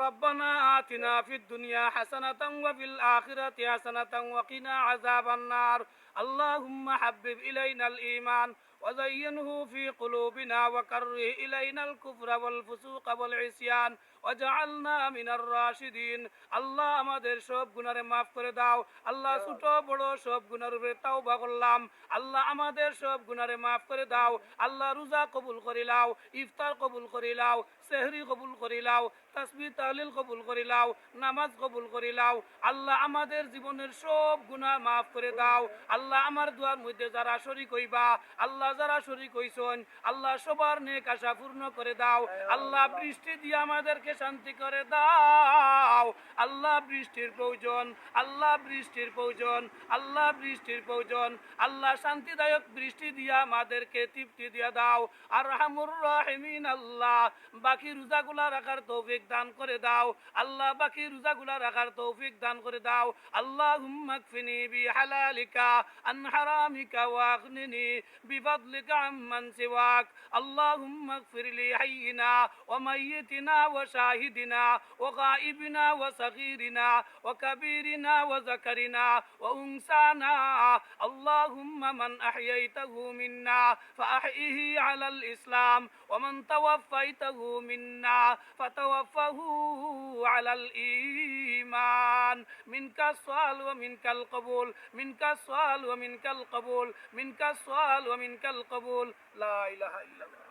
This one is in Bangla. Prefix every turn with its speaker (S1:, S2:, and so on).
S1: ربنا آتنا في الدنيا حسنة وفي الآخرة حسنة وقنا عذاب النار اللهم حبب إلينا الإيمان وزينه في قلوبنا وكره إلينا الكفر والفسوق والعصيان وجعلنا من الراشدين আল্লাহ আমাদের সব গুনাহে মাফ করে দাও আল্লাহ ছোট বড় সব গুনাহের উপরে তাওবা করলাম আল্লাহ আমাদের সব গুনাহে মাফ করে দাও আল্লাহ রোজা কবুল করে নাও ইফতার কবুল করে নাও সেহরি কবুল করে নাও তাসবিহ তাহলিল কবুল করে নাও নামাজ কবুল করে নাও আল্লাহ আমাদের জীবনের সব গুনাহ মাফ করে দাও আল্লাহ আমার দুয়ার মধ্যে যারা শরীক হইবা আল্লাহ যারা শরীক হইছেন আল্লাহ সবার নেক আশা পূর্ণ করে দাও আল্লাহ বৃষ্টি দিয়ে আমাদেরকে শান্তি করে দাও আল্লাহ বৃষ্টির প্রয়োজন আল্লাহ বৃষ্টির প্রয়োজন আল্লাহ বৃষ্টির প্রয়োজন আল্লাহ শান্তিদায়ক বৃষ্টি দিয়া আমাদেরকে তৃপ্তি দিয়া দাও আর রহমুর রহিমিন আল্লাহ বাকি রোজাগুলা রাখার তৌফিক দান করে দাও আল্লাহ বাকি রোজাগুলা রাখার তৌফিক দান করে দাও আল্লাহুম্মা কফিনি বিহালালিকা আন হারামিকা ওয়াগনিনি বিফাদলিকা আম্মান সিওয়াক আল্লাহুম্মা কফির লি হাইয়িনা ওয়া মাইয়িতিনা ওয়া শাহিদিনা ওয়া গায়িবিনা ওয়া সাগীরিনা ওয়া কাবীরিনা ওয়া যাকারিনা ওয়া উনসানা আল্লাহুম্মা মান আহইয়াইতাহু মিন্না ফাআহইহি আলাল ইসলাম ওয়া মান তাওয়াফাইতাহু মিন্না ফাতাওয়াফাহু আলাল ঈমান মিনকা সাল ওয়া মিনকাল কবুল মিনকা সাল ওয়া মিনকাল কবুল মিনকা সাল ওয়া মিনকাল কবুল লা ইলাহা ইল্লাল্লাহ